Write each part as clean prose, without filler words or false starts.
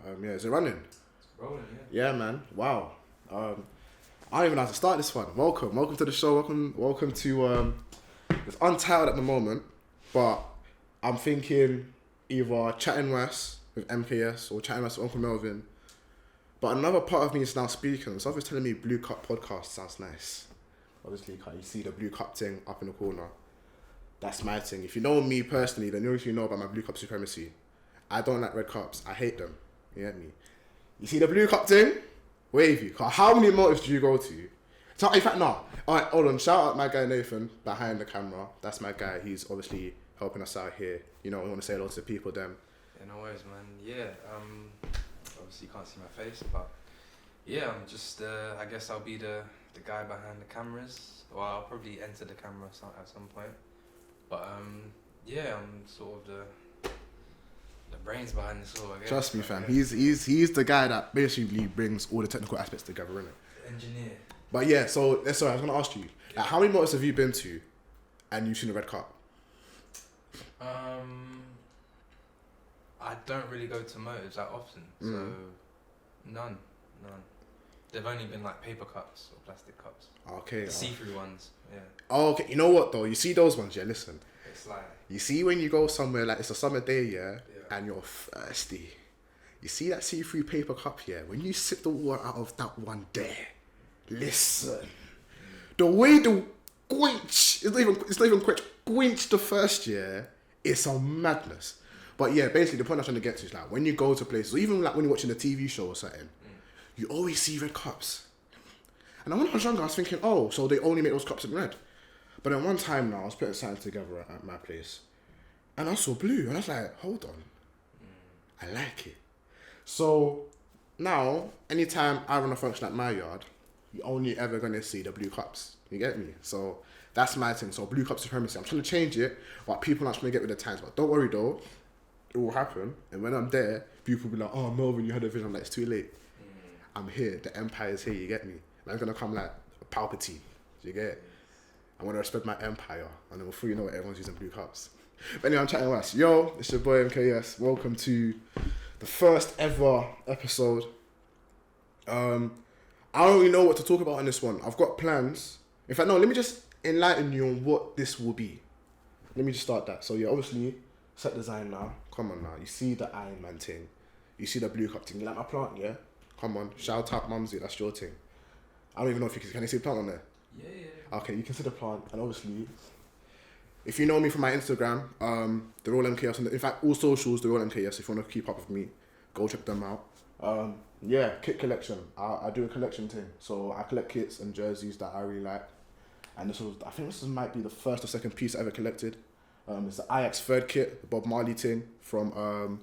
Yeah, is it running? It's rolling, yeah. Yeah, man. Wow. I don't even know how to start this one. Welcome to the show. Welcome to it's untitled at the moment, but I'm thinking either Chatting West with MKS or Chatting West with Uncle Melvin. But another part of me is now speaking. So obviously telling me Blue Cup podcast sounds nice. Obviously, you see the Blue Cup thing up in the corner. That's my thing. If you know me personally, then you know about my Blue Cup supremacy. I don't like red cups. I hate them. You get me? You see the Blue Cup thing? Wavy. How many motives do you go to? So, in fact, no. Alright, hold on. Shout out my guy Nathan behind the camera. That's my guy. He's obviously helping us out here. You know, I want to say hello to the people then. Yeah, no worries, man. Yeah, obviously you can't see my face, but yeah, I'm just, I guess I'll be the guy behind the cameras. Well, I'll probably enter the camera at some point. But yeah, I'm sort of the brains behind this all, I guess. Trust me, fam. He's the guy that basically brings all the technical aspects together, innit? The engineer. But yeah, so sorry, I was gonna ask you, like, how many motos have you been to, and you've seen the red cup? I don't really go to motives that often, so none. They've only been like paper cups or plastic cups. Okay. The see-through ones, yeah. Oh, okay. You know what though? You see those ones, yeah. Listen. It's like. You see when you go somewhere like it's a summer day, yeah, and you're thirsty. You see that see-through paper cup, yeah. When you sip the water out of that one there, listen. The way the quench, it's not even quench the first year. It's a madness. But yeah, basically the point I'm trying to get to is like when you go to places, or even like when you're watching a TV show or something, you always see red cups. And when I was younger, I was thinking, oh, so they only make those cups in red. But then one time now, I was putting something together at my place, and I saw blue, and I was like, hold on, I like it. So now, anytime I run a function at my yard, you're only ever gonna see the blue cups. You get me? So that's my thing. So blue cup supremacy. I'm trying to change it, but people aren't trying to get with the times. But don't worry though, it will happen. And when I'm there, people will be like, oh, Melvin, you had a vision. I'm like, it's too late. I'm here. The empire's here. You get me? And I'm gonna come like a Palpatine. You get it? I'm gonna respect my empire, and then before you know it, everyone's using blue cups. But anyway, I'm chatting West. Yo, it's your boy MKS. Welcome to the first ever episode. I don't really know what to talk about on this one. I've got plans. In fact, no, let me just enlighten you on what this will be. Let me just start that. So yeah, obviously, set design now. Come on now. You see the Iron Man thing. You see the blue cup thing. You like my plant, yeah? Come on. Shout out Mumsy. That's your thing. I don't even know if can you see the plant on there? Yeah. Okay, you can see the plant. And obviously, if you know me from my Instagram, the Roll MKS. In fact, all socials, the Roll MKS. If you want to keep up with me, go check them out. Yeah, kit collection. I do a collection thing. So I collect kits and jerseys that I really like. And I think this might be the first or second piece I ever collected. It's the Ajax third kit, the Bob Marley thing from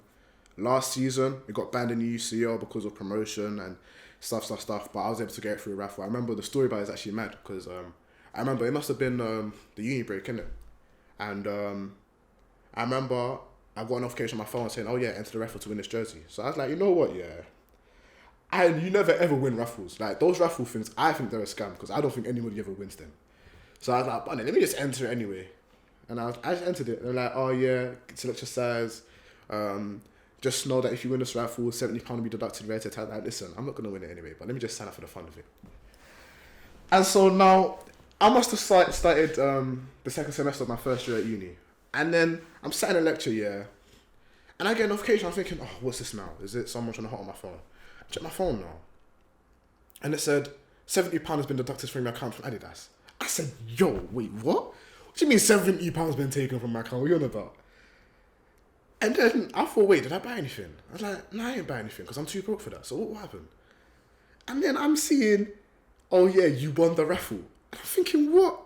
last season. It got banned in the UCL because of promotion and stuff. But I was able to get it through a raffle. I remember the story about it is actually mad because I remember it must have been the uni break, innit? And I remember I got a notification on my phone saying, oh yeah, enter the raffle to win this jersey. So I was like, you know what, yeah. And you never ever win raffles. Like those raffle things, I think they're a scam because I don't think anybody ever wins them. So I was like, but let me just enter it anyway. And I just entered it. And they're like, oh yeah, select your size. Just know that if you win this raffle, £70 will be deducted. Like, listen, I'm not going to win it anyway, but let me just sign up for the fun of it. And so now, I must have started the second semester of my first year at uni. And then I'm sat in a lecture, yeah. And I get a notification, I'm thinking, oh, what's this now? Is it someone trying to hot on my phone? I check my phone now. And it said, £70 has been deducted from your account from Adidas. I said, yo, wait, what? What do you mean £70 been taken from my account? What are you on about? And then I thought, wait, did I buy anything? I was like, nah, I ain't buy anything because I'm too broke for that. So what happened? And then I'm seeing, oh yeah, you won the raffle. And I'm thinking, what?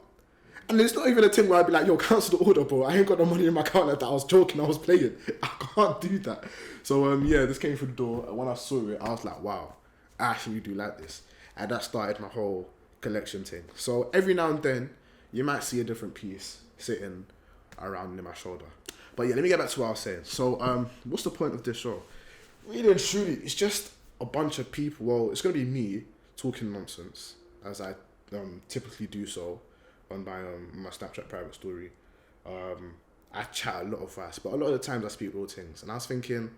And it's not even a thing where I'd be like, yo, cancel the order, bro. I ain't got no money in my account like that. I was joking, I was playing. I can't do that. So yeah, this came through the door. And when I saw it, I was like, wow, I actually do like this. And that started my whole collection thing. So every now and then, you might see a different piece sitting around in my shoulder. But yeah, let me get back to what I was saying. So what's the point of this show? Really and truly, it's just a bunch of people. Well, it's going to be me talking nonsense, as I typically do so on my Snapchat private story. I chat a lot of fast, but a lot of the times I speak real things. And I was thinking,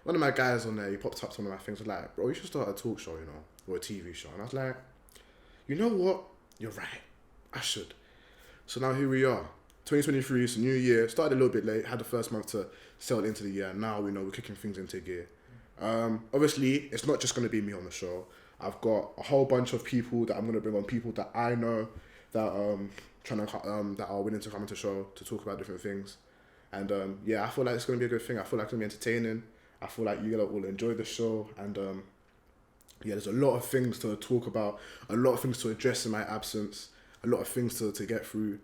one of my guys on there, he popped up to one of my things, was like, bro, you should start a talk show, you know, or a TV show. And I was like, you know what? You're right. I should. So now here we are. 2023, it's a new year. Started a little bit late. Had the first month to settle into the year. Now we know we're kicking things into gear. Obviously, it's not just going to be me on the show. I've got a whole bunch of people that I'm going to bring on, people that I know that that are willing to come into the show to talk about different things. And yeah, I feel like it's going to be a good thing. I feel like it's going to be entertaining. I feel like you will enjoy the show. And yeah, there's a lot of things to talk about, a lot of things to address in my absence, a lot of things to get through.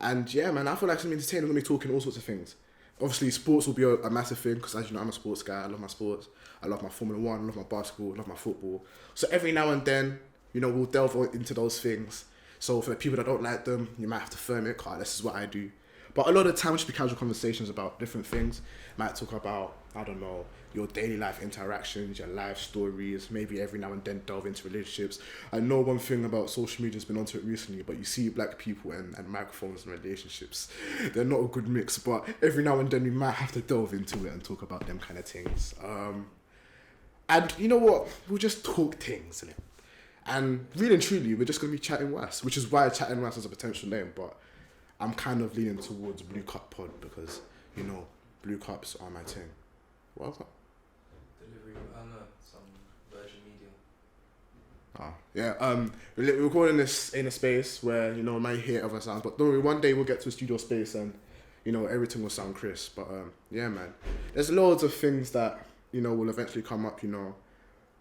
And yeah, man, I feel like it's going to be entertaining. I'm going to be talking all sorts of things. Obviously, sports will be a massive thing because, as you know, I'm a sports guy. I love my sports. I love my Formula 1. I love my basketball. I love my football. So every now and then, you know, we'll delve into those things. So for the people that don't like them, you might have to firm it. This is what I do. But a lot of the time, it should be casual conversations about different things. Might talk about, I don't know, your daily life interactions, your life stories, maybe every now and then delve into relationships. I know one thing about social media has been onto it recently, but you see black people and microphones and relationships. They're not a good mix, but every now and then we might have to delve into it and talk about them kind of things. And you know what? We'll just talk things, innit? And really and truly, we're just going to be chatting West, which is why chatting West is a potential name, but I'm kind of leaning towards Blue Cup Pod because, you know, Blue Cups are my thing. What? Delivery, no, some Virgin Media. Yeah, we're recording this in a space where, you know, might hear other sounds, but don't worry, one day we'll get to a studio space and, you know, everything will sound crisp. But yeah, man, there's loads of things that, you know, will eventually come up, you know.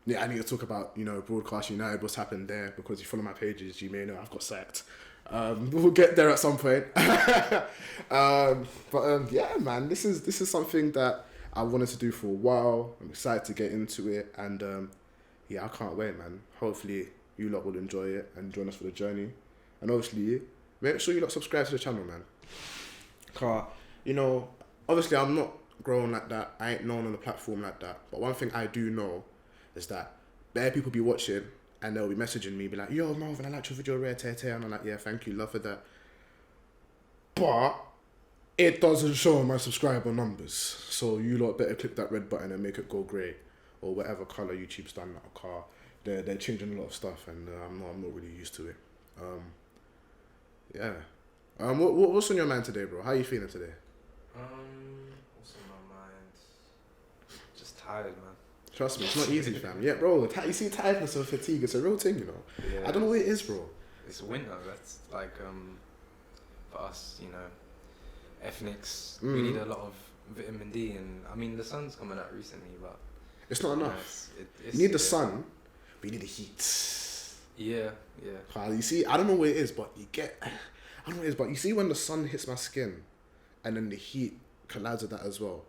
Yeah, I need to talk about, you know, Broadcast United, what's happened there, because you follow my pages, you may know I've got sacked. We'll get there at some point. But yeah, man, this is something that I wanted to do for a while. I'm excited to get into it, and yeah, I can't wait, man. Hopefully you lot will enjoy it and join us for the journey. And obviously, make sure you lot subscribe to the channel, man. Cause, you know, obviously I'm not grown like that. I ain't known on the platform like that. But one thing I do know is that bare people be watching and they'll be messaging me, be like, yo, Marvin, I liked your video, rare tear. And I'm like, yeah, thank you, love for that. But it doesn't show on my subscriber numbers. So you lot better click that red button and make it go grey or whatever colour YouTube's done that car. They're changing a lot of stuff and I'm not really used to it. Yeah. What's on your mind today, bro? How are you feeling today? What's on my mind? Just tired, man. Trust me, it's not easy, fam. Yeah, bro. You see, tiredness and fatigue, it's a real thing, you know. Yeah, I don't know what it is, bro. It's winter. That's like for us, you know, ethnics. We need a lot of vitamin D, and I mean the sun's coming out recently, but it's not enough. You need the sun, but you need the heat. Yeah. You see, I don't know what it is, but I don't know what it is, but you see when the sun hits my skin, and then the heat collides with that as well.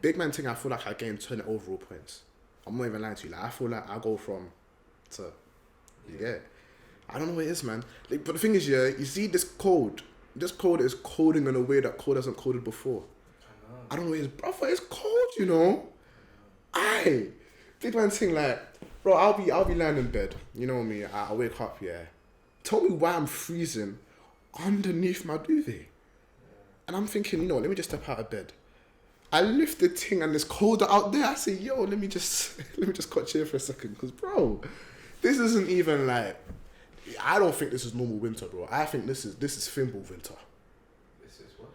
Big man thing, I feel like I gain 20 overall points. I'm not even lying to you. Like I feel like I go from to yeah. I don't know what it is, man. Like, but the thing is, yeah, you see this code. This code is coding in a way that code hasn't coded before. I don't know what it is, brother. It's cold, you know. Aye, big man thing, like, bro. I'll be lying in bed. You know me. I wake up, yeah. Tell me why I'm freezing underneath my duvet, and I'm thinking, you know, let me just step out of bed. I lift the thing and it's colder out there. I say, yo, let me just catch here for a second. Because, bro, this isn't even like, I don't think this is normal winter, bro. I think this is Fimble winter. This is what?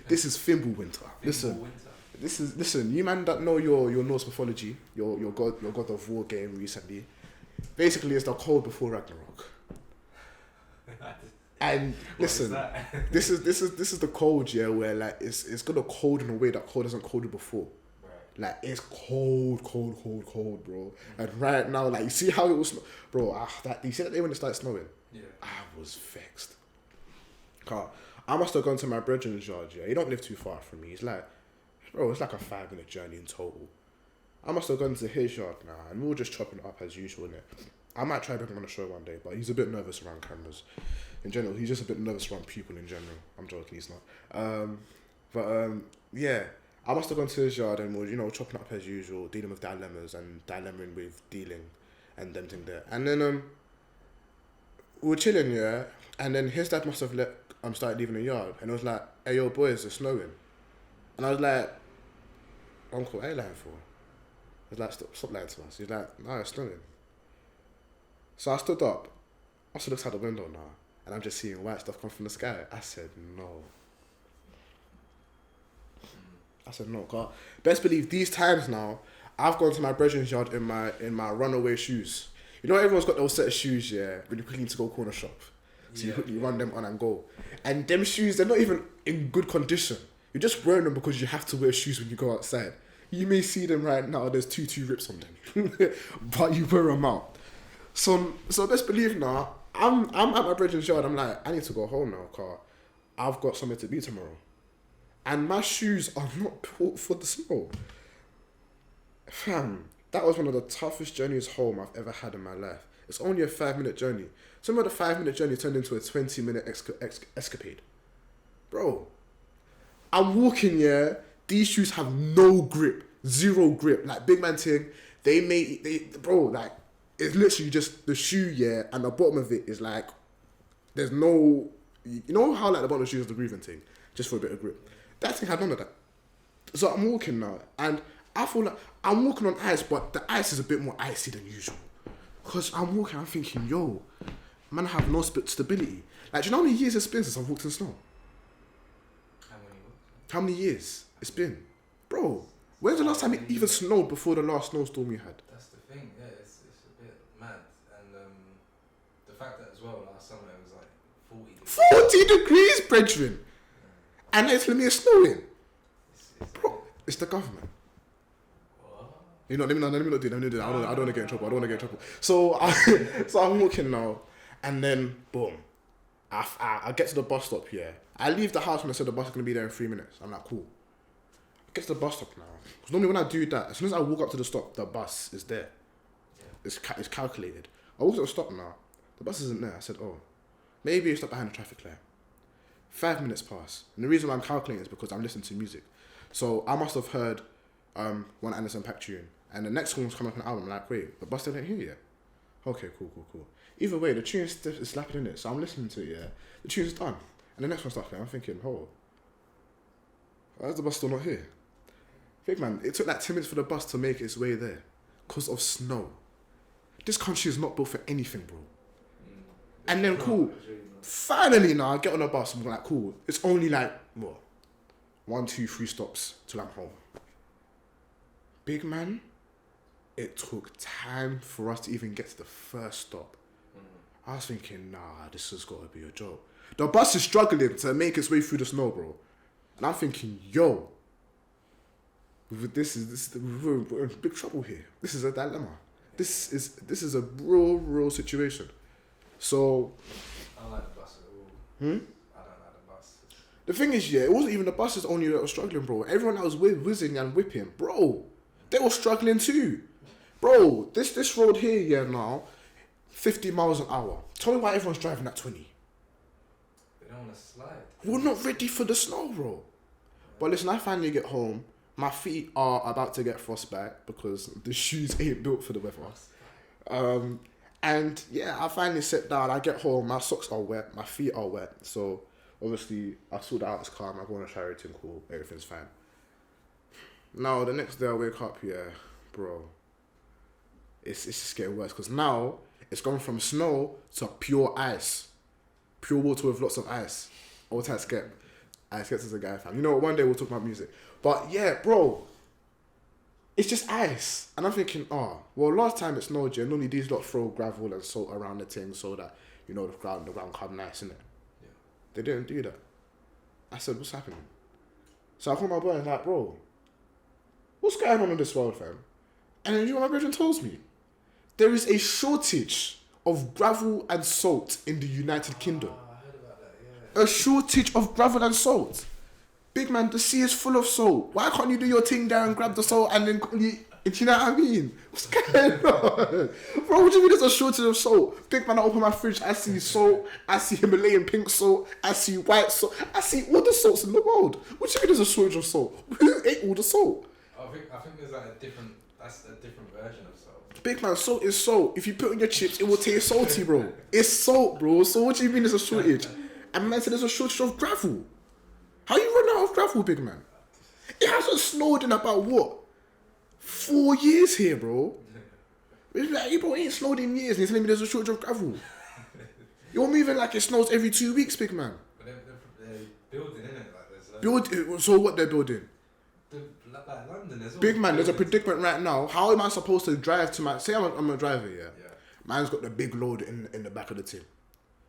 This is Fimble winter. Listen, you man that know your Norse mythology, your God of War game recently, basically it's the cold before Ragnarok. And listen, this is the cold, yeah, where like it's gonna cold in a way that cold hasn't colded before. Right. Like it's cold, bro. And right now, like you see how it was, bro. You see that day when it started snowing? Yeah. I was vexed. Car, I must have gone to my brethren's yard. Yeah, he don't live too far from me. It's like, bro, it's like a 5-minute journey in total. I must have gone to his yard now, and we were just chopping it up as usual, innit? I might try bringing him on the show one day, but he's a bit nervous around cameras. In general, he's just a bit nervous around people in general. I'm joking, he's not. Yeah, I must have gone to his yard and we were, you know, chopping up as usual, dealing with dilemmas and dilemmaing with dealing and them thing there. And then we were chilling, yeah, and then his dad must have started leaving the yard, and it was like, hey, yo, boys, it's snowing. And I was like, uncle, what are you lying for? He's like, stop lying to us. He's like, no, it's snowing. So I stood up. I also looked out the window now, and I'm just seeing white stuff come from the sky. I said, no. God. Best believe these times now, I've gone to my brethren's yard in my runaway shoes. You know, everyone's got those set of shoes, yeah, when you quickly need to go corner shop. So you quickly run them on and go. And them shoes, they're not even in good condition. You're just wearing them because you have to wear shoes when you go outside. You may see them right now, there's two rips on them. But you wear them out. So best believe now, I'm at my brethren's yard, I'm like, I need to go home now, car. I've got somewhere to be tomorrow. And my shoes are not built for the snow. Fam, that was one of the toughest journeys home I've ever had in my life. It's only a 5-minute journey. Some of the 5-minute journey turned into a 20-minute escapade. Bro, I'm walking, yeah, these shoes have no grip, zero grip. Like, big man thing, bro, like, it's literally just the shoe, yeah, and the bottom of it is like, there's no, you know how like the bottom of the shoe is the breathing thing, just for a bit of grip. That thing had none of that. So I'm walking now, and I feel like I'm walking on ice, but the ice is a bit more icy than usual. Because I'm walking, I'm thinking, yo, man, I have no stability. Like, do you know how many years it's been since I've walked in snow? How many years it's been? Bro, when's the last time it even snowed before the last snowstorm you had? That's the thing, yeah, it's a bit mad. And the fact that as well, last summer it was like 40 degrees. 40 degrees, brethren! Yeah. And it's telling me it's snowing. Bro, it's the government. What? You know, let me not do that. I don't want to get in trouble. So I'm walking now, and then, boom. I get to the bus stop here. I leave the house when I said the bus is going to be there in 3 minutes. I'm like, cool. I get to the bus stop now. Because normally when I do that, as soon as I walk up to the stop, the bus is there. Yeah. It's calculated. I walk to the stop now. The bus isn't there. I said, oh, maybe it's stuck behind the traffic light. 5 minutes pass. And the reason why I'm calculating is because I'm listening to music. So I must have heard one Anderson .Paak tune. And the next one was coming up on the album. I'm like, wait, the bus still ain't here yet. Okay, cool. Either way, the tune is slapping in it. So I'm listening to it, yeah. The tune's done. And the next one starts playing. I'm thinking, oh, why is the bus still not here? Big man, it took like 10 minutes for the bus to make its way there. Because of snow. This country is not built for anything, bro. And then, cool. Finally, now I get on the bus. I'm like, cool. It's only like, what? 1, 2, 3 stops till I'm home. Big man, it took time for us to even get to the first stop. I was thinking, nah, this has got to be a joke. The bus is struggling to make its way through the snow, bro. And I'm thinking, yo, we're in big trouble here. This is a dilemma. This is a real situation. So, I don't like the bus at all. I don't like the bus. The thing is, yeah, it wasn't even the buses only that were struggling, bro. Everyone that was whizzing and whipping, bro, they were struggling too. Bro, this road here, yeah, now, 50 miles an hour. Tell me why everyone's driving at 20. They don't want to slide. We're not ready for the snow, bro. But listen, I finally get home. My feet are about to get frostbite because the shoes ain't built for the weather. And yeah, I finally sit down. I get home. My socks are wet. My feet are wet. So obviously, I sort out this calm. I go on a shower routine. Cool. Everything's fine. Now the next day I wake up. Yeah, bro. It's just getting worse because now it's gone from snow to pure ice, pure water with lots of ice. All types get. I skeptic as a guy fan. You know what? One day we'll talk about music. But yeah, bro. It's just ice. And I'm thinking, oh, well, last time it snowed, normally these lot throw gravel and salt around the thing so that, you know, the ground come nice, innit? Yeah. They didn't do that. I said, what's happening? So I called my boy and like, bro, what's going on in this world, fam? And then you know what my brother tells me? There is a shortage of gravel and salt in the United Kingdom. I heard about that, yeah. A shortage of gravel and salt. Big man, the sea is full of salt. Why can't you do your thing there and grab the salt and then do you know what I mean? What's going on? Bro, what do you mean there's a shortage of salt? Big man, I open my fridge, I see salt, I see Himalayan pink salt, I see white salt, I see all the salts in the world. What do you mean there's a shortage of salt? Who ate all the salt? I think there's like a different version of salt. Big man, salt is salt. If you put it on your chips, it will taste salty, bro. It's salt, bro. So what do you mean there's a shortage? And man said there's a shortage of gravel. How you run out of gravel, big man? It hasn't snowed in about what? 4 years here, bro. It's like, you bro ain't snowed in years and you're telling me there's a shortage of gravel. You're moving like it snows every 2 weeks, big man. But they're building, innit? Like So what they're building? like London, there's Big man, there's a buildings. predicament right now. How am I supposed to drive to my... Say I'm a driver, yeah? Yeah. Man's got the big load in the back of the tin.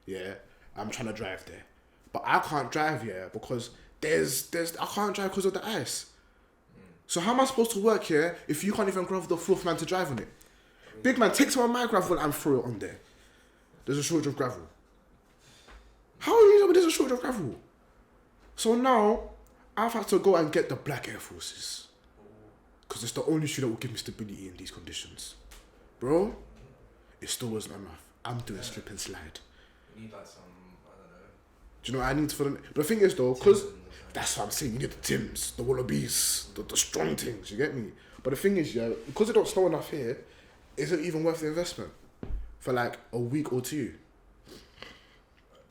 Yeah? I'm trying to drive there. But I can't drive, yeah, because I can't drive because of the ice. So how am I supposed to work here if you can't even grab the fourth man to drive on it? Big man, take some of my gravel and throw it on there. There's a shortage of gravel. How are you know there's a shortage of gravel? So now, I've had to go and get the black Air Forces. Because it's the only shoe that will give me stability in these conditions. Bro, it still wasn't enough. I'm doing slip and slide. You need like some, I don't know. Do you know what I need for the... But the thing is though, because... Timbers or something. That's what I'm saying. You need the Tims, the Wallabies, the strong things. You get me? But the thing is, yeah, because it don't snow enough here, is it even worth the investment for like a week or two?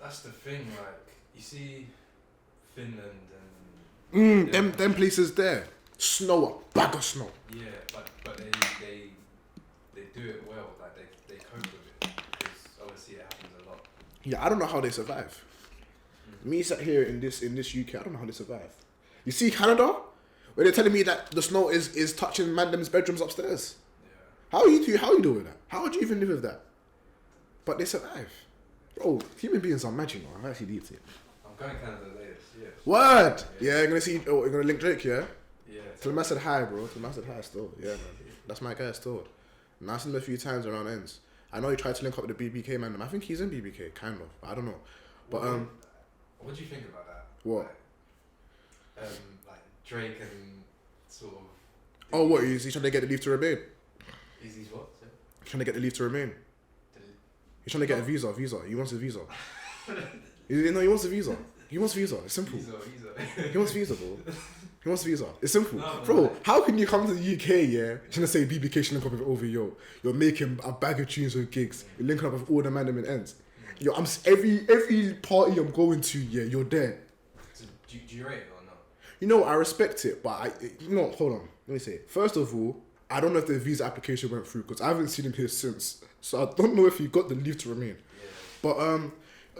That's the thing, like, you see Finland and... Them places there, snow, a bag of snow. Yeah, but they do it well, like they cope with it. Because obviously it happens a lot. Yeah, I don't know how they survive. Me sat here in this UK, I don't know how they survive. You see Canada, where they're telling me that the snow is touching Mandem's bedrooms upstairs. Yeah. How are you doing that? How would you even live with that? But they survive. Bro, human beings are magic, man. I actually need it. I'm going Canada later, yeah. Word! Yeah, you're gonna see. Oh, you're gonna link Drake, yeah? Yeah. Tell him I said hi, bro. Tell him I said hi still. Yeah, man. That's my guy still. And I've seen him a few times around ends. I know he tried to link up with the BBK man. I think he's in BBK, kind of. I don't know. But what do you think about that? What? Like Drake and sort of. Oh, what? He's trying to get the leave to remain. Is he what? Sorry? Trying to get the leave to remain. Did it- He's trying to get a visa. He wants a visa. No, he wants a visa. He wants visa. It's simple. Visa. He wants visa, bro. He wants visa. It's simple. No, Bro, like- how can you come to the UK, yeah, trying to say BBK should link up with OVO? You're making a bag of tunes with gigs. You're linking up with all the management ends. Yo, every party I'm going to, yeah, you're there. So, do you rate it or not? You know, I respect it, but hold on. Let me say. First of all, I don't know if the visa application went through because I haven't seen him here since. So I don't know if he got the leave to remain. Yeah. But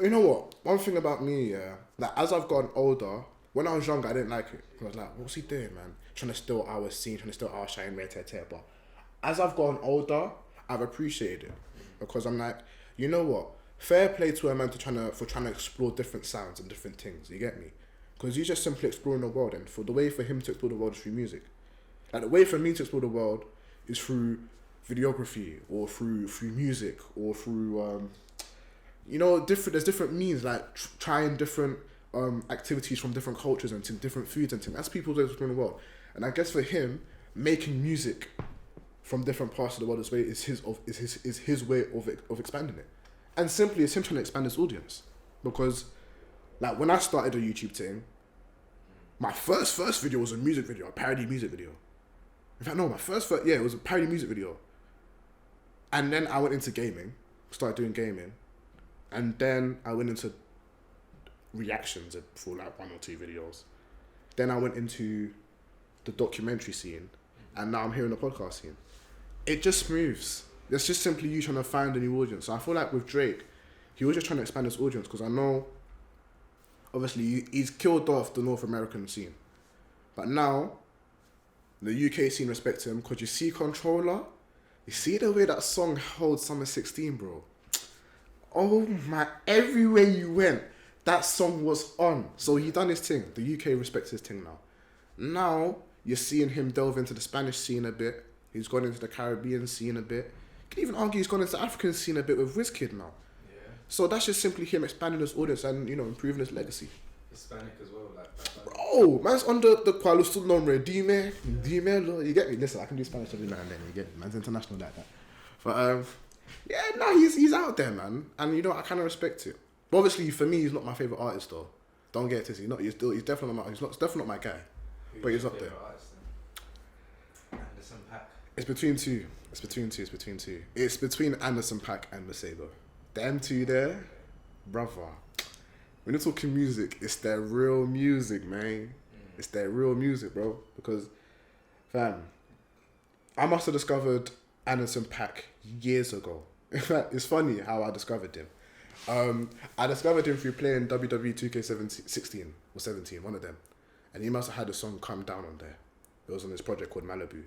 you know what? One thing about me, yeah, like as I've gotten older, when I was younger, I didn't like it. I was like, what's he doing, man? Trying to steal our scene, trying to steal our shine, rare, tear, tear. But as I've gotten older, I've appreciated it because I'm like, you know what? Fair play to a man for trying to explore different sounds and different things. You get me? Because he's just simply exploring the world, and for the way for him to explore the world is through music. Like the way for me to explore the world is through videography or through music or through there's different means like trying different activities from different cultures and different foods and things. That's people's way of exploring the world. And I guess for him, making music from different parts of the world is his way of expanding it. And simply it's him trying to expand his audience. Because like when I started a YouTube thing, my first video was a music video, a parody music video. In fact, no, my first it was a parody music video. And then I went into gaming, started doing gaming. And then I went into reactions for like 1 or 2 videos. Then I went into the documentary scene. And now I'm here in the podcast scene. It just moves. It's just simply you trying to find a new audience. So I feel like with Drake, he was just trying to expand his audience because I know, obviously, he's killed off the North American scene. But now, the UK scene respects him because you see Controller, you see the way that song holds Summer 16, bro. Oh my, everywhere you went, that song was on. So he done his thing. The UK respects his thing now. Now, you're seeing him delve into the Spanish scene a bit. He's gone into the Caribbean scene a bit. You can even argue he's gone into the African scene a bit with Wizkid now. Yeah. So that's just simply him expanding his audience and, improving his legacy. Hispanic as well, like. Bro, man's under the Kuala Lumpur nombre. Dime, you get me? Listen, I can do Spanish every now and then, you get me? Man's international like that. But, yeah, no, he's out there, man. And, I kind of respect it. But obviously, for me, he's not my favourite artist, though. Don't get it twisted. He's definitely not definitely not my guy. But he's up there. Anderson .Paak. It's between two. It's between Anderson .Paak and Masego. Them two there, brother. When you're talking music, it's their real music, man. It's their real music, bro. Because, fam, I must have discovered Anderson .Paak years ago. In fact, it's funny how I discovered him. I discovered him through playing WWE 2K16 or 17, one of them. And he must have had a song Calm Down on there. It was on this project called Malibu.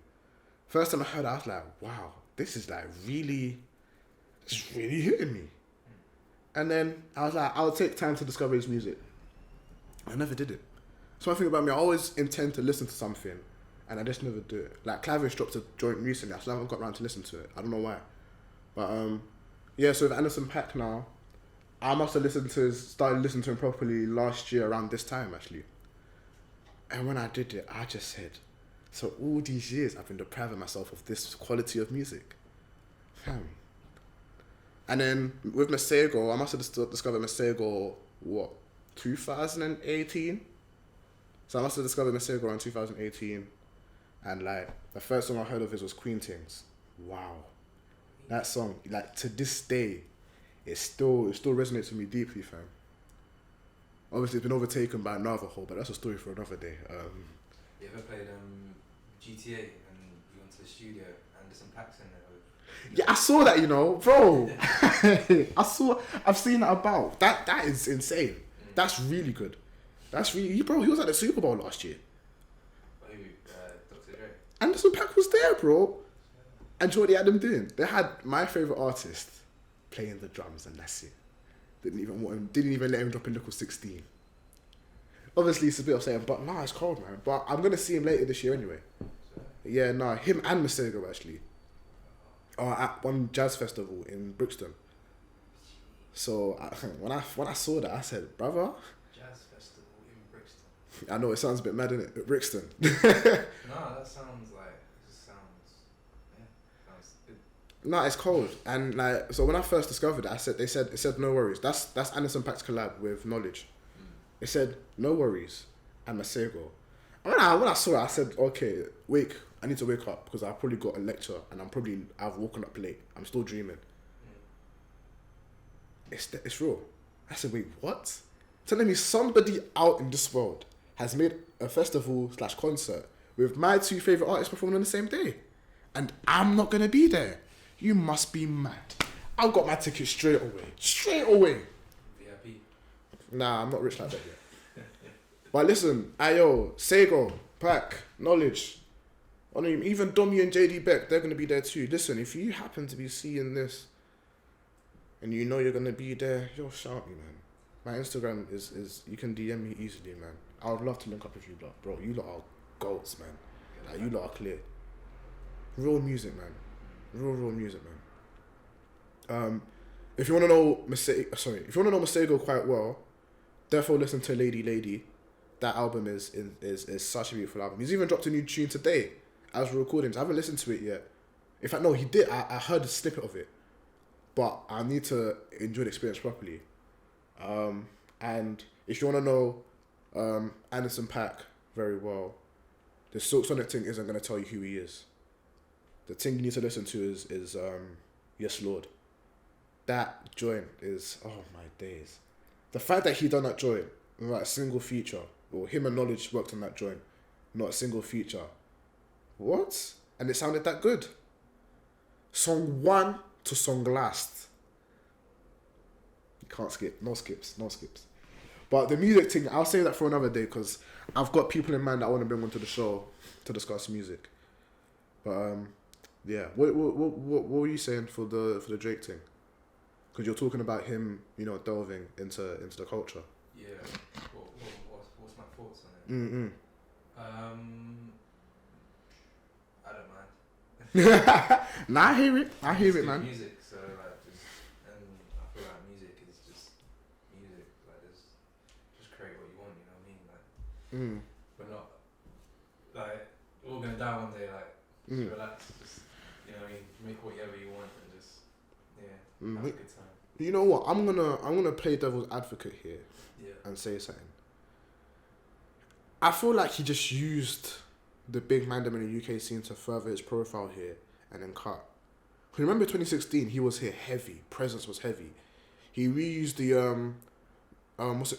First time I heard it, I was like, wow, this is like it's really hitting me. And then I was like, I'll take time to discover his music. I never did it. So one thing about me, I always intend to listen to something and I just never do it. Like Clavish dropped a joint recently, I still haven't got around to listen to it. I don't know why. But yeah, so with Anderson .Paak now, I must have started listening to him properly last year around this time actually. And when I did it, I just said, so all these years I've been depriving myself of this quality of music. Fam. And then with Masego, I must have discovered Masego, 2018? So I must have discovered Masego around 2018. And like, the first song I heard of his was Queen Things. Wow. That song, like to this day, it still resonates with me deeply, fam. Obviously, it's been overtaken by Navajo, but that's a story for another day. You ever played GTA and you went to the studio and there's some packs in there? Yeah, I saw that, bro. I've seen that about. That is insane. That's really good. That's really, bro. He was at the Super Bowl last year. Who? Dr. Dre. Anderson .Paak was there, bro. And what they had them doing? They had my favorite artist playing the drums, and that's it. Didn't even let him drop in Lickle 16. Obviously, it's a bit of saying, but nah, it's cold, man. But I'm gonna see him later this year anyway. Yeah, nah, him and Masego actually are at one jazz festival in Brixton. So when I saw that, I said, brother. Jazz festival in Brixton. I know it sounds a bit mad, innit? Brixton. No, that sounds like sounds good. No, it's cold, and like so when I first discovered it, it said no worries. That's Anderson .Paak's collab with Knowledge. It said no worries and Masego. And when I saw it, I said, okay, I need to wake up because I probably got a lecture and I've woken up late. I'm still dreaming. It's real. I said, wait, what? Telling me somebody out in this world has made a festival / concert with my two favorite artists performing on the same day, and I'm not gonna be there. You must be mad. I got my ticket straight away. VIP. Nah, I'm not rich like that yet. But listen, Ayo, Sego, Paak, Knowledge, even Domi and JD Beck, they're gonna be there too. Listen, if you happen to be seeing this and you know you're gonna be there, yo, shout me, man. My Instagram is you can DM me easily, man. I would love to link up with you lot, bro. You lot are goats, man. Like, you lot are clear. Real music, man. Real music, man. If you wanna know Masego quite well, therefore listen to Lady. That album is such a beautiful album. He's even dropped a new tune today as we're recording. So I haven't listened to it yet. In fact, no, he did. I heard a snippet of it, but I need to enjoy the experience properly. And if you want to know Anderson .Paak very well, the Silk Sonic thing isn't going to tell you who he is. The thing you need to listen to is Yes Lord. That joint is, oh my days. The fact that he done that joint, not a single feature, or him and Knowledge worked on that joint, not a single feature. What? And it sounded that good. Song 1 to song last. You can't skip. No skips. But the music thing, I'll save that for another day because I've got people in mind that I want to bring onto the show to discuss music. But yeah, what were you saying for the Drake thing? Because you're talking about him, delving into the culture. Yeah. What's my thoughts on it? I don't mind. Nah, I hear it, man. Music, so and I feel like music is just music. Like, just create what you want. You know what I mean? Like, we're not like we're all gonna die one day. Like, just relax. Just what I mean, make whatever you want and just have a good time. You know what? I'm gonna play devil's advocate here and say something. I feel like he just used the big man in the UK scene to further his profile here and then cut. Remember 2016, he was here heavy. Presence was heavy. He reused the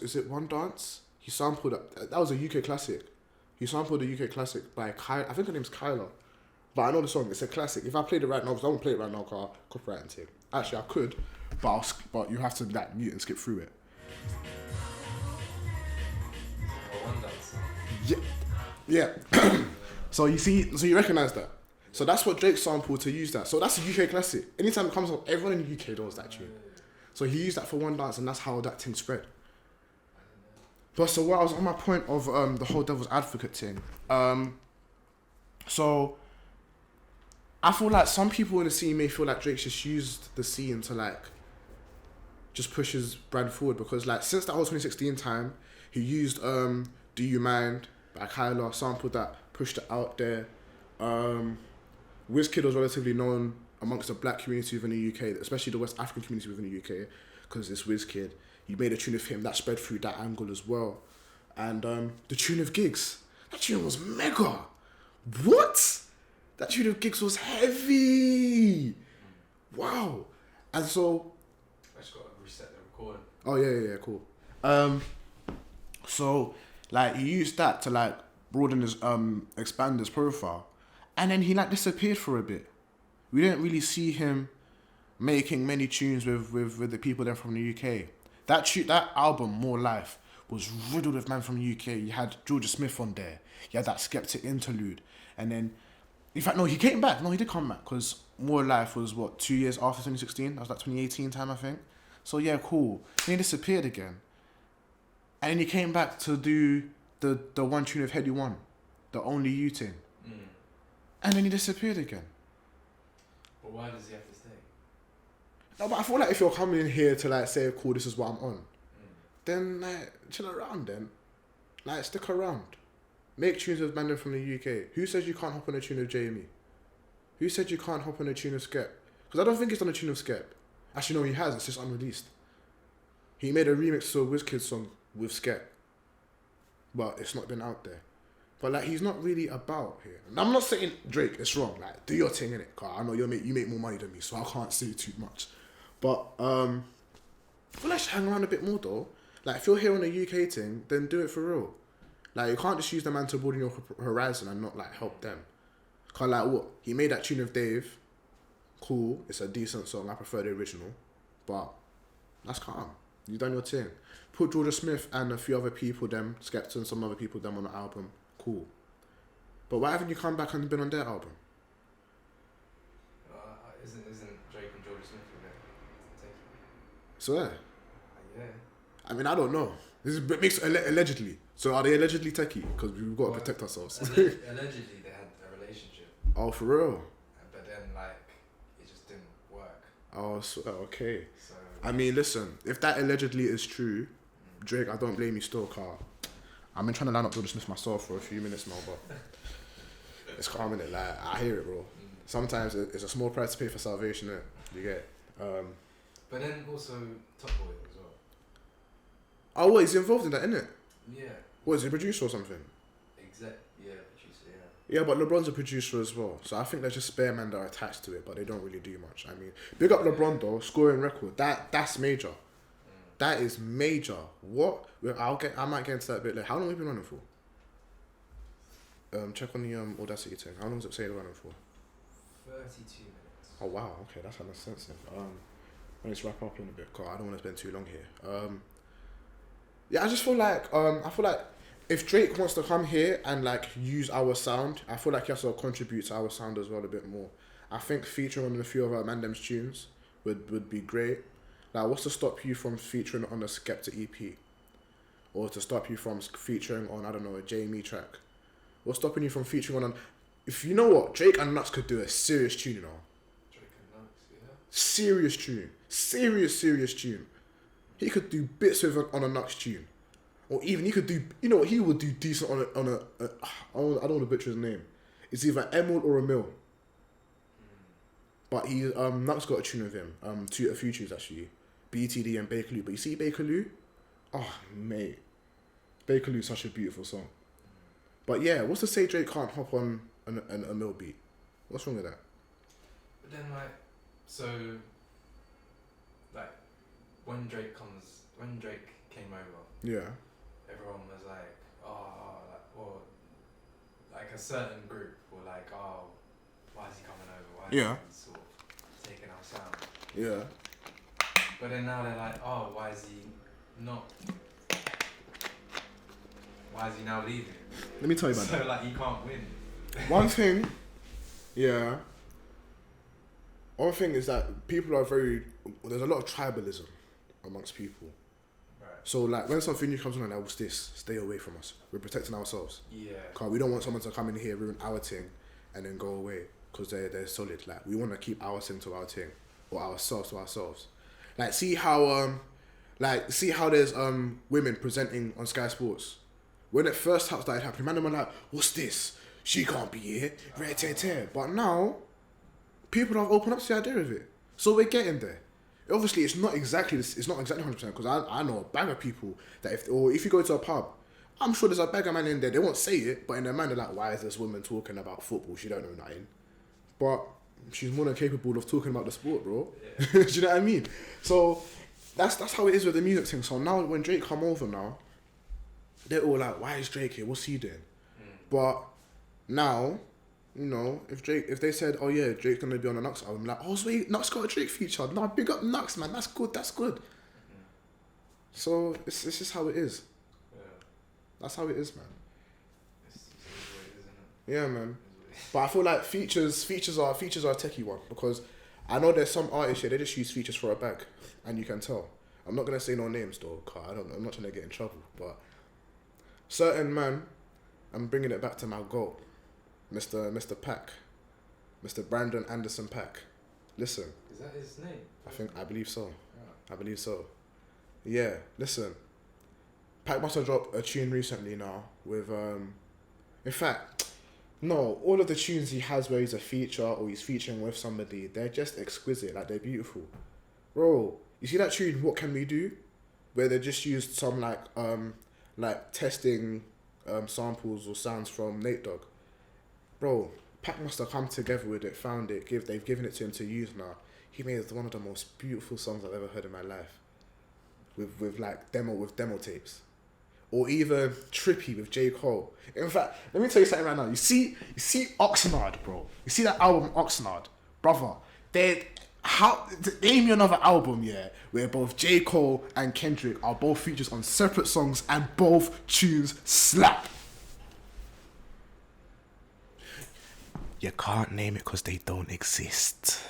is it One Dance? He sampled that was a UK classic. He sampled a UK classic by I think her name's Kyla. But I know the song. It's a classic. If I played it right now, because I won't play it right now, cause copyright and thing. Actually, I could, but you have to like mute and skip through it. Oh, one dance. Yeah. So you recognize that. So that's what Drake sampled to use that. So that's a UK classic. Anytime it comes up, everyone in the UK knows that tune. So he used that for one dance, and that's how that thing spread. But so what I was on my point of the whole devil's advocate thing. So I feel like some people in the scene may feel like Drake's just used the scene to like just push his brand forward, because like since that whole 2016 time, he used Do You Mind by Kyla, sampled that, pushed it out there. Wizkid was relatively known amongst the black community within the UK, especially the West African community within the UK, because it's Wizkid. He made a tune of him that spread through that angle as well. And the tune of Gigs, that tune was mega. What? That tune of Gigs was heavy. Wow. And so... I just got to reset the recording. Oh, yeah, cool. So, like, he used that to, like, broaden his, expand his profile. And then he, like, disappeared for a bit. We didn't really see him making many tunes with the people there from the UK. That album, More Life, was riddled with man from the UK. You had Georgia Smith on there. You had that Skeptic interlude. And then, in fact, no, he came back. No, he did come back, because More Life was, 2 years after 2016? That was like 2018 time, I think. So, yeah, cool. Then he disappeared again. And then he came back to do the one tune of Heady One, the Only You thing. And then he disappeared again. But why does he have to stay? No, but I feel like if you're coming in here to like say, cool, this is what I'm on, then like chill around then. Like stick around. Make tunes with Mandem from the UK. Who says you can't hop on a tune of Jamie? Who said you can't hop on a tune of Skep? Because I don't think he's done a tune of Skep. Actually no, he has, it's just unreleased. He made a remix to a WizKid song with Skep. But it's not been out there. But like he's not really about here. And I'm not saying Drake, it's wrong. Like do your thing innit? Cause I know you make more money than me, so I can't say too much. But I feel like I should hang around a bit more though. Like if you're here on the UK thing, then do it for real. Like you can't just use the man to broaden your horizon and not like help them. Cause like what? He made that tune of Dave. Cool, it's a decent song. I prefer the original. But that's calm. You done your thing. Put Georgia Smith and a few other people, them, Skepta and some other people, them on the album. Cool. But why haven't you come back and been on their album? Isn't Drake and Georgia Smith in there? So yeah. Yeah. I mean, I don't know. This is mixed allegedly. So are they allegedly techie? Because we've got to protect ourselves. Allegedly they had a relationship. Oh, for real? But then like it just didn't work. Oh, so, okay. So I mean, listen. If that allegedly is true, Drake, I don't blame you still, car. I've been trying to line up Georgia Smith myself for a few minutes now, but it's calm, innit? Like, I hear it, bro. Sometimes it's a small price to pay for salvation, innit? You get it? But then also Top Boy as well. Oh, what? He's involved in that, innit? Yeah. What, is he a producer or something? Producer, Yeah, but LeBron's a producer as well. So I think there's just spare men that are attached to it, but they don't really do much. I mean, big up LeBron though, scoring record. That's major. That is major. What? I might get into that a bit later. How long have we been running for? Check on the Audacity thing. How long does it say we're running for? 32 minutes. Oh wow, okay, that's kind of sensitive. Let's wrap up in a bit, cause I don't want to spend too long here. Yeah, I just feel like if Drake wants to come here and like use our sound, I feel like he has to contribute to our sound as well a bit more. I think featuring on a few of our Mandem's tunes would be great. Like, what's to stop you from featuring on a Skepta EP? Or to stop you from featuring on, I don't know, a Jamie track? What's stopping you from featuring on... If you know what, Drake and Nuts could do a serious tune, you know? Drake and Nuts, yeah. Serious tune. Serious tune. He could do bits with on a Nuts tune. Or even he could do... You know what, he would do decent on a I don't want to butcher his name. It's either Emerald or Emil. But he Nuts got a tune with him. A few tunes actually. BTD and Bakerloo. But you see Bakerloo? Oh mate. Bakerloo's such a beautiful song. But yeah, what's to say Drake can't hop on an Emil beat? What's wrong with that? But then when Drake came over, Yeah. everyone was like, a certain group were like, why is he coming over? Why Yeah. is he sort of taking our sound? Yeah. But then now they're like, oh, why is he not? Why is he now leaving? Let me tell you about So that. like he can't win. One thing, yeah. One thing is that people are there's a lot of tribalism amongst people. Right. So like when something new comes on and what's this? Stay away from us. We're protecting ourselves. Yeah. Cause we don't want someone to come in here, ruin our thing, and then go away. Cause they're solid. Like we want to keep our thing to our thing, or ourselves to ourselves. Like see how there's women presenting on Sky Sports. When it first started happening, man, they were like, "What's this? She can't be here." But now, people have opened up to the idea of it, so we're getting there. Obviously, it's not exactly 100% because I know a bag of people that if you go to a pub, I'm sure there's a bag of man in there. They won't say it, but in their mind they're like, "Why is this woman talking about football? She don't know nothing." But she's more than capable of talking about the sport, bro. Yeah. Do you know what I mean? So that's how it is with the music thing. So now when Drake come over now, they're all like, "Why is Drake here? What's he doing?" But now, you know, if they said, "Oh yeah, Drake's gonna be on the Nux album," like, "Oh sweet, Nux got a Drake feature." No, big up Nux, man. That's good. So it's just how it is. Yeah. That's how it is, man. It's what it is, isn't it? Yeah, man. It's what it is. But I feel like features are a techie one because I know there's some artists here they just use features for a bag, and you can tell. I'm not gonna say no names though, cause I'm not trying to get in trouble. But certain man, I'm bringing it back to my goat, Mr. Pack, Mr. Brandon Anderson Pack. Listen, Is that his name? I believe so. Yeah. I believe so. Yeah, listen. Pack must have dropped a tune recently now with in fact, no, all of the tunes he has where he's a feature or he's featuring with somebody, they're just exquisite, like they're beautiful. Bro, you see that tune, What Can We Do? Where they just used some like testing samples or sounds from Nate Dogg. Bro, Pac must have come together with it, found it, they've given it to him to use now. He made one of the most beautiful songs I've ever heard in my life. With demo tapes. Or even Trippy with J. Cole. In fact, let me tell you something right now. You see Oxnard, bro. You see that album Oxnard, brother. Name me another album, yeah, where both J. Cole and Kendrick are both features on separate songs and both tunes slap. You can't name it because they don't exist.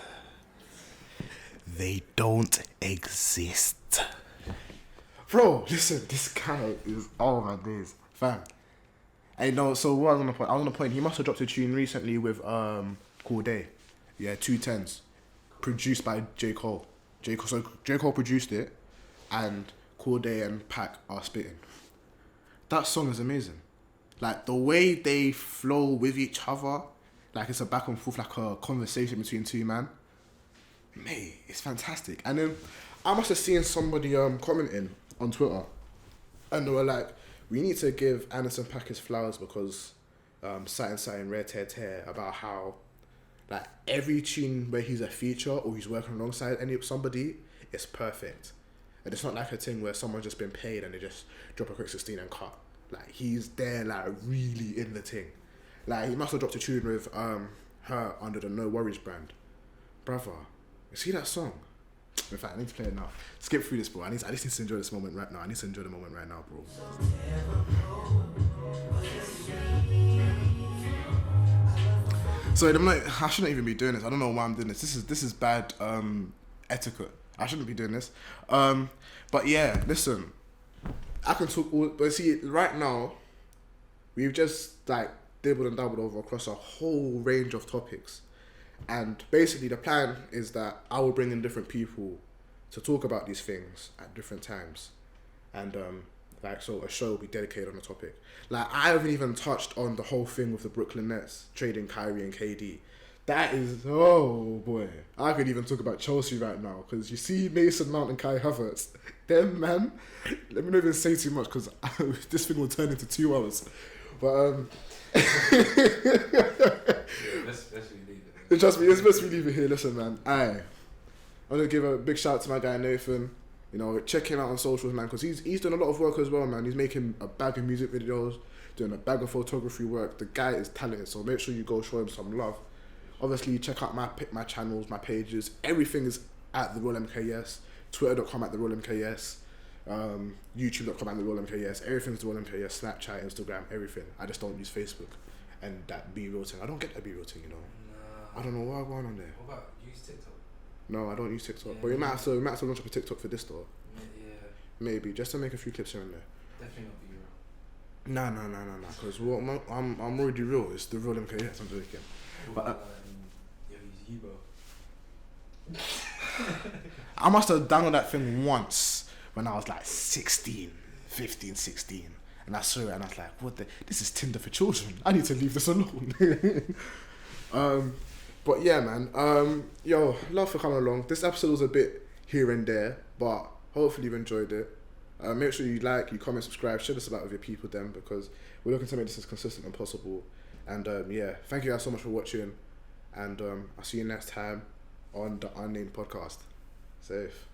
They don't exist. Bro, listen, this guy is, oh my days, fam. Hey, no, so what I was on the point, he must have dropped a tune recently with Cool Day. Yeah, 210s. Produced by J. Cole. So J. Cole produced it, and Cool Day and Pac are spitting. That song is amazing. Like, the way they flow with each other, like it's a back and forth, like a conversation between two man. Mate, it's fantastic. And then I must have seen somebody commenting on Twitter, and they were like, "We need to give Anderson .Paak his flowers because something rare tear about how like every tune where he's a feature or he's working alongside somebody is perfect, and it's not like a thing where someone's just been paid and they just drop a quick 16 and cut. Like he's there, like really in the thing. Like he must have dropped a tune with her under the No Worries brand, brother. You see that song? In fact, I need to play it now. Skip through this, bro. I just need to enjoy this moment right now. I need to enjoy the moment right now, bro. So I'm like, I shouldn't even be doing this. I don't know why I'm doing this. This is bad etiquette. I shouldn't be doing this. But yeah, listen. I can talk all, but see, right now, we've just like dibbled and dabbled over across a whole range of topics. And basically the plan is that I will bring in different people to talk about these things at different times. And so a show will be dedicated on the topic. Like I haven't even touched on the whole thing with the Brooklyn Nets trading Kyrie and KD. That is, oh boy. I could even talk about Chelsea right now because you see Mason Mount and Kai Havertz. Them, man. Let me not even say too much because this thing will turn into 2 hours. But Let's leave it. trust me, it's best we leave it here. Listen, man. I'm gonna give a big shout out to my guy Nathan. You know, check him out on socials, man, because he's done a lot of work as well, man. He's making a bag of music videos, doing a bag of photography work. The guy is talented, so make sure you go show him some love. Obviously, check out my channels, my pages. Everything is at The Real MKS. Twitter.com at The Real MKS. YouTube.com at The Real MKS. Everything's The Real MKS. Snapchat, Instagram, everything. I just don't use Facebook. And that Be Real thing. I don't get that Be Real thing, you know. Nah. I don't know what's going on there. What about use TikTok? No, I don't use TikTok. Yeah, But we might have to launch up a TikTok for this though. Yeah, Maybe, just to make a few clips here and there. definitely not Be Real. Nah. Because I'm already real. It's The Real MKS. I'm joking. What But, about use Yubo? I must have downloaded that thing once when I was like 15, 16. And I saw it and I was like, what the? This is Tinder for children. I need to leave this alone. But yeah, man. Yo, love for coming along. This episode was a bit here and there, but hopefully you enjoyed it. Make sure you like, you comment, subscribe, share this about with your people then, because we're looking to make this as consistent as possible. And yeah, thank you guys so much for watching. And I'll see you next time on the Unnamed Podcast. Safe.